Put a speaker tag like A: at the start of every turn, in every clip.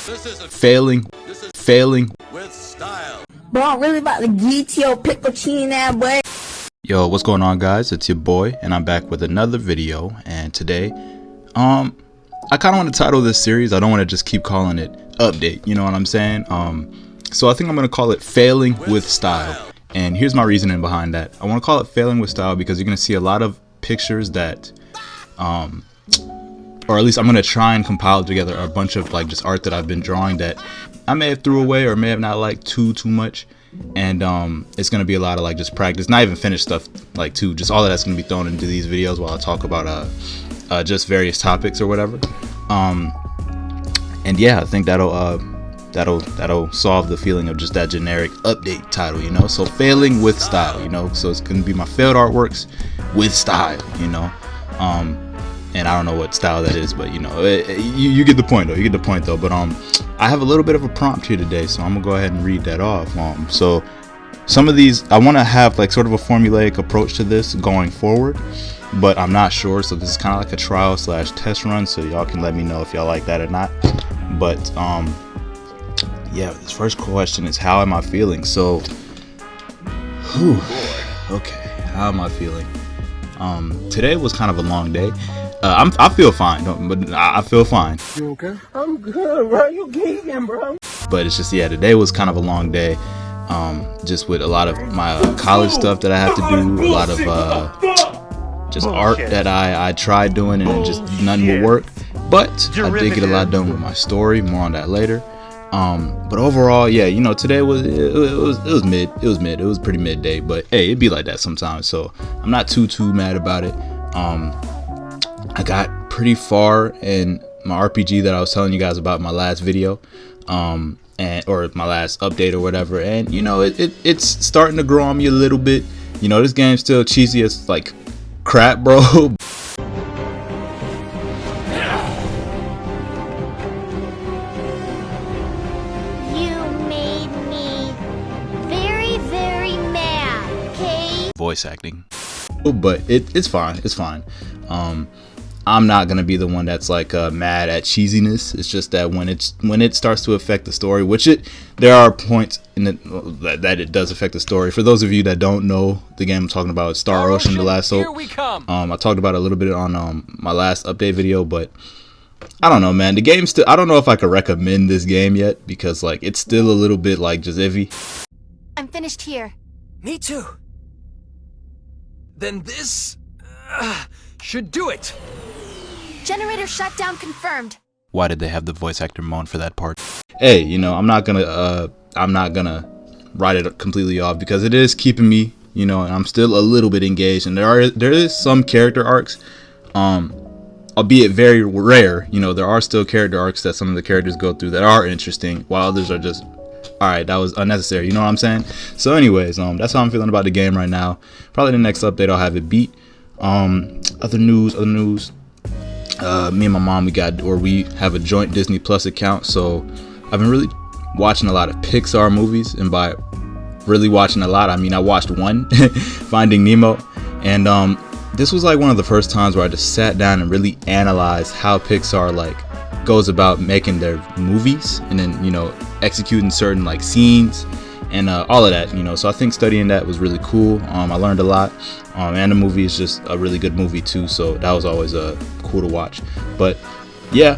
A: Failing
B: with style.
C: Bro, I'm really about to get your pickle chin that boy.
A: Yo, what's going on, guys? It's your boy, and I'm back with another video. And today, I kind of want to title this series. I don't want to just keep calling it update. You know what I'm saying? So I think I'm gonna call it failing with style. And here's my reasoning behind that. I want to call it failing with style because you're gonna see a lot of pictures that, or at least I'm gonna try and compile together a bunch of like just art that I've been drawing that I may have threw away or may have not liked too much. And it's gonna be a lot of like just practice, not even finished stuff, like too, just all of that's gonna be thrown into these videos while I talk about just various topics or whatever. And yeah, I think that'll solve the feeling of just that generic update title, you know. So failing with style, you know. So it's gonna be my failed artworks with style, you know. And I don't know what style that is, but you know, you get the point though. You get the point though. But I have a little bit of a prompt here today, so I'm gonna go ahead and read that off. So some of these I want to have like sort of a formulaic approach to this going forward, but I'm not sure. So this is kind of like a trial / test run. So y'all can let me know if y'all like that or not. But yeah, this first question is, how am I feeling? So, okay, how am I feeling? Today was kind of a long day. I feel fine, but I feel fine.
D: You okay? I'm good, bro. You geeking, bro.
A: But it's just, yeah, today was kind of a long day. Just with a lot of my college stuff that I have to do, a lot of just art that I tried doing and just nothing will work. But I did get a lot done with my story. More on that later. But overall, yeah, you know, today was mid. It was pretty midday, but hey, it'd be like that sometimes. So I'm not too mad about it. I got pretty far in my RPG that I was telling you guys about in my last video, or my last update or whatever. And you know, it's starting to grow on me a little bit. You know, this game's still cheesy as like crap, bro. Voice acting, but it's fine. I'm not gonna be the one that's like mad at cheesiness. It's just that when it starts to affect the story, which there are points in it that it does affect the story. For those of you that don't know the game I'm talking about, it's Star Ocean: The Last Hope. I talked about it a little bit on my last update video, but I don't know, man. The game still, I don't know if I could recommend this game yet because like it's still a little bit like just iffy.
E: I'm finished here.
B: Me too. Then this should do it.
E: Generator shutdown confirmed.
A: Why did they have the voice actor moan for that part? Hey, you know, I'm not gonna write it completely off because it is keeping me, you know, and I'm still a little bit engaged. And there is some character arcs, albeit very rare. You know, there are still character arcs that some of the characters go through that are interesting, while others are just, all right, that was unnecessary. You know what I'm saying? So anyways, that's how I'm feeling about the game right now. Probably the next update I'll have it beat. Other news. Me and my mom, we have a joint Disney Plus account. So I've been really watching a lot of Pixar movies, and by really watching a lot, I mean I watched one, Finding Nemo, and this was like one of the first times where I just sat down and really analyzed how Pixar like goes about making their movies, and then, you know, executing certain like scenes and all of that, you know. So I think studying that was really cool. I learned a lot, and the movie is just a really good movie too, so that was always cool to watch. But yeah,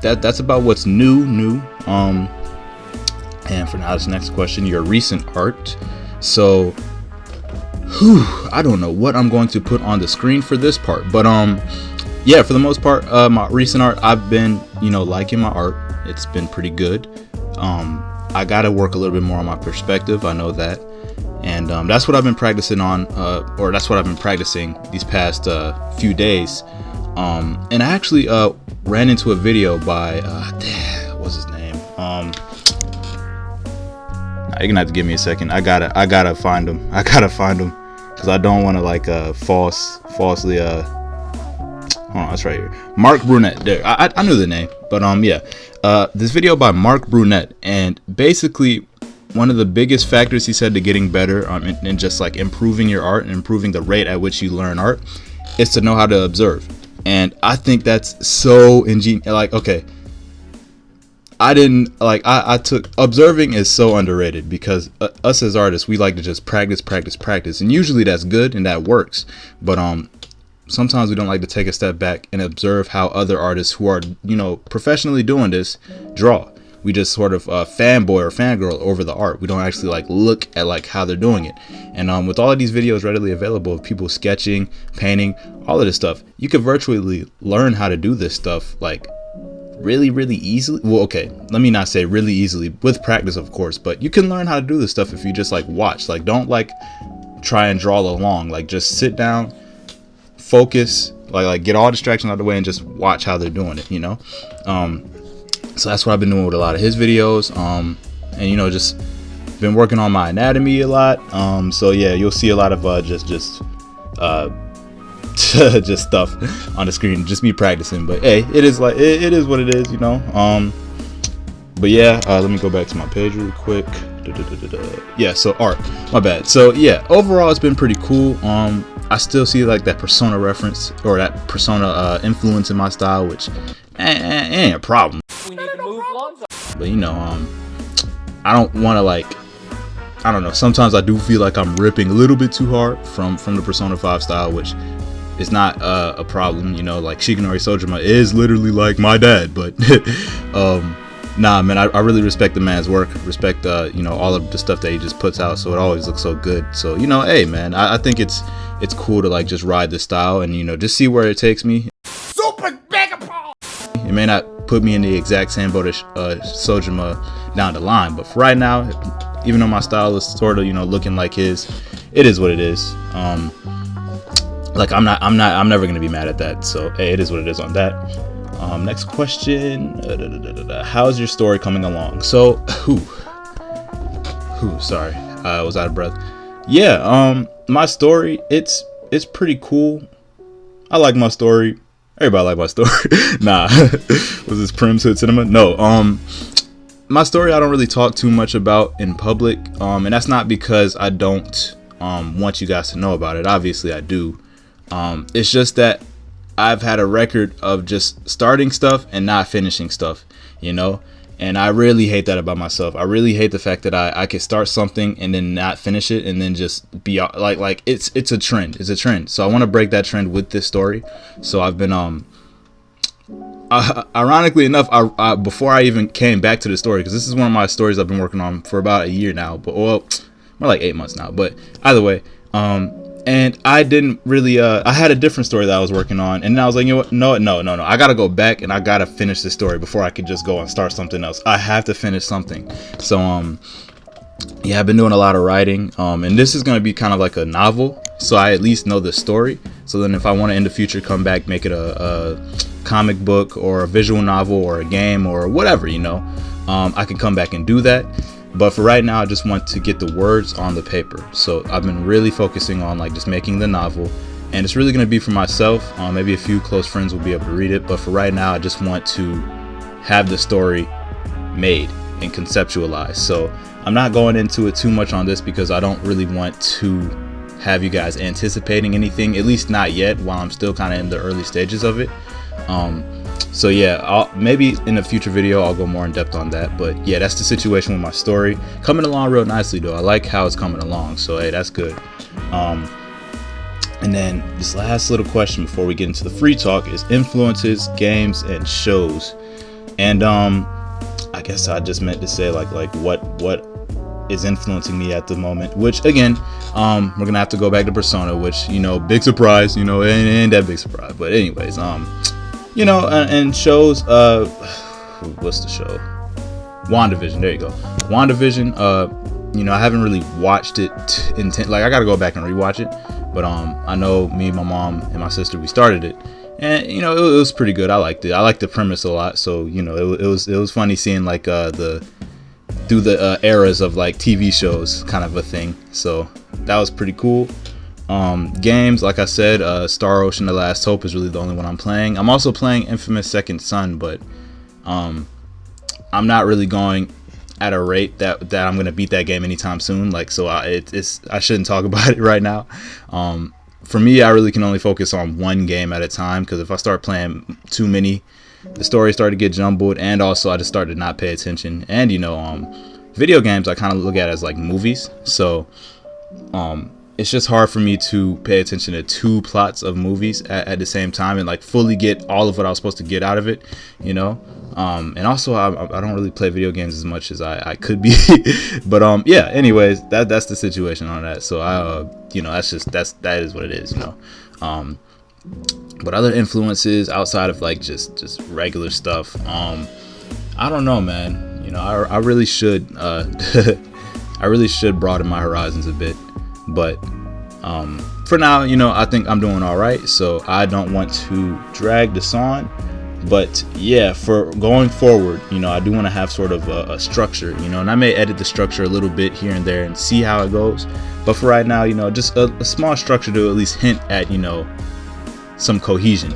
A: that's about what's new. And for now, this next question, your recent art. So I don't know what I'm going to put on the screen for this part, but yeah, for the most part, my recent art, I've been, you know, liking my art. It's been pretty good. I gotta work a little bit more on my perspective, I know that, and that's what I've been practicing on, or that's what I've been practicing these past few days. And I actually ran into a video by what's his name? You're gonna have to give me a second. I gotta find him because I don't want to like falsely hold on, it's right here. Marc Brunet. There, I knew the name, but yeah. This video by Marc Brunet, and basically one of the biggest factors he said to getting better and just like improving your art and improving the rate at which you learn art is to know how to observe. And I think that's so ingenious. Like, okay, I didn't like I took observing is so underrated because us as artists, we like to just practice, and usually that's good and that works, but sometimes we don't like to take a step back and observe how other artists who are, you know, professionally doing this draw. We just sort of fanboy or fangirl over the art. We don't actually like look at like how they're doing it. And with all of these videos readily available of people sketching, painting, all of this stuff, you can virtually learn how to do this stuff like really easily. Well, okay, let me not say really easily, with practice of course, but you can learn how to do this stuff if you just like watch. Like, don't like try and draw along. Like, just sit down, focus, like get all distractions out of the way and just watch how they're doing it, you know. So that's what I've been doing with a lot of his videos, and you know, just been working on my anatomy a lot. So yeah, you'll see a lot of just just stuff on the screen, just me practicing. But hey, it is like it is what it is, you know. But yeah, let me go back to my page really quick. Yeah, so art, my bad. So yeah, overall it's been pretty cool. I still see like that Persona reference or that Persona influence in my style, which ain't a problem. But you know, I don't want to like, I don't know, sometimes I do feel like I'm ripping a little bit too hard from the Persona 5 style, which is not a problem, you know. Like, Shigenori Sojima is literally like my dad, but nah, man, I really respect the man's work, respect you know, all of the stuff that he just puts out, so it always looks so good. So, you know, hey man, I think it's cool to like just ride this style and, you know, just see where it takes me.
B: Super Megapod!
A: It may not put me in the exact same boat as Sojima down the line, but for right now, even though my style is sort of, you know, looking like his, it is what it is. Like, I'm never gonna be mad at that. So hey, it is what it is on that. Next question. How's your story coming along? So, sorry, I was out of breath. Yeah, my story, it's pretty cool. I like my story. Everybody like my story. Nah, was this Primm's Hood Cinema? No, my story I don't really talk too much about in public, and that's not because I don't want you guys to know about it. Obviously I do. It's just that I've had a record of just starting stuff and not finishing stuff, you know, and I really hate that about myself. I really hate the fact that I could start something and then not finish it and then just be like it's a trend. It's a trend. So I want to break that trend with this story. So I've been ironically enough, I before I even came back to the story, because this is one of my stories I've been working on for about a year now, but well, more like 8 months now. But either way, and I didn't really I had a different story that I was working on, and then I was like, you know what, no, I gotta go back and I gotta finish this story before I could just go and start something else. I have to finish something. So yeah, I've been doing a lot of writing, and this is gonna be kind of like a novel, so I at least know the story. So then if I want to in the future come back, make it a comic book or a visual novel or a game or whatever, you know, I can come back and do that. But for right now, I just want to get the words on the paper. So I've been really focusing on like just making the novel, and it's really going to be for myself. Maybe a few close friends will be able to read it, but for right now, I just want to have the story made and conceptualized. So I'm not going into it too much on this because I don't really want to have you guys anticipating anything, at least not yet, while I'm still kind of in the early stages of it. So yeah, maybe in a future video I'll go more in depth on that, but yeah, that's the situation with my story. Coming along real nicely though. I like how it's coming along, so hey, that's good. And then this last little question before we get into the free talk is influences, games, and shows. And I guess I just meant to say like what is influencing me at the moment, which again, we're gonna have to go back to Persona, which, you know, big surprise, you know, ain't that big surprise, but anyways, you know, and shows, what's the show? WandaVision, there you go. WandaVision, you know, I haven't really watched it like I gotta go back and rewatch it, but I know me, my mom, and my sister, we started it, and you know, it was pretty good. I liked it. I liked the premise a lot, so you know, it was funny seeing like through the eras of like TV shows kind of a thing, so that was pretty cool. Games, like I said, Star Ocean: The Last Hope is really the only one I'm playing. I'm also playing Infamous Second Son, but I'm not really going at a rate that I'm gonna beat that game anytime soon. Like, so I shouldn't talk about it right now. For me, I really can only focus on one game at a time, because if I start playing too many the story started to get jumbled, and also I just started to not pay attention. And you know, video games I kind of look at as like movies, so it's just hard for me to pay attention to two plots of movies at the same time and like fully get all of what I was supposed to get out of it, you know. And also I don't really play video games as much as I could be. But yeah, anyways, that's the situation on that. So you know, that is what it is, you know. But other influences outside of like just regular stuff, I don't know, man. You know, I really should I really should broaden my horizons a bit. But for now, you know, I think I'm doing all right, so I don't want to drag this on. But yeah, for going forward, you know, I do want to have sort of a structure, you know, and I may edit the structure a little bit here and there and see how it goes. But for right now, you know, just a small structure to at least hint at, you know, some cohesion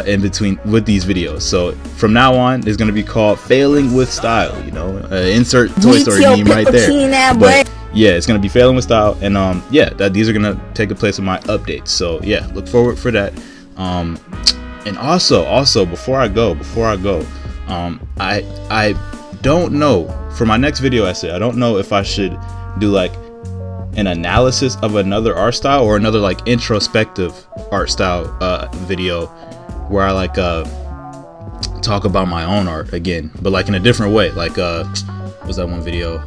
A: in between with these videos. So from now on, it's going to be called Failing with Style, you know, insert Toy Story meme right there. But yeah, it's going to be Failing with Style. And yeah, these are going to take the place of my updates. So yeah, look forward for that. And also before I go, I don't know, for my next video essay, I don't know if I should do like an analysis of another art style or another like introspective art style video where I like talk about my own art again, but like in a different way. Like was that one video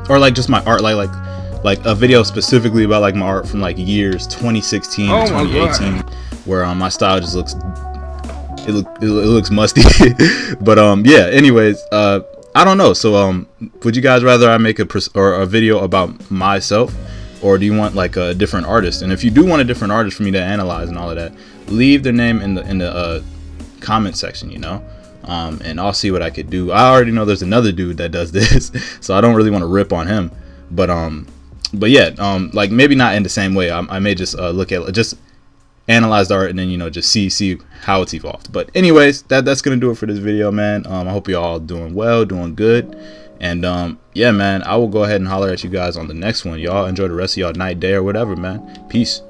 A: or like just my art, like a video specifically about like my art from like years 2016 to 2018, where my style just looks it looks musty. But yeah, anyways, I don't know. So would you guys rather I make a video about myself, or do you want like a different artist? And if you do want a different artist for me to analyze and all of that, leave their name in the comment section, you know. And I'll see what I could do. I already know there's another dude that does this, so I don't really want to rip on him. But yeah, like maybe not in the same way. I may just look at just analyze the art and then, you know, just see how it's evolved. But anyways, that's gonna do it for this video, man. I hope you all doing well, doing good. And yeah, man, I will go ahead and holler at you guys on the next one. Y'all enjoy the rest of y'all night, day, or whatever, man. Peace.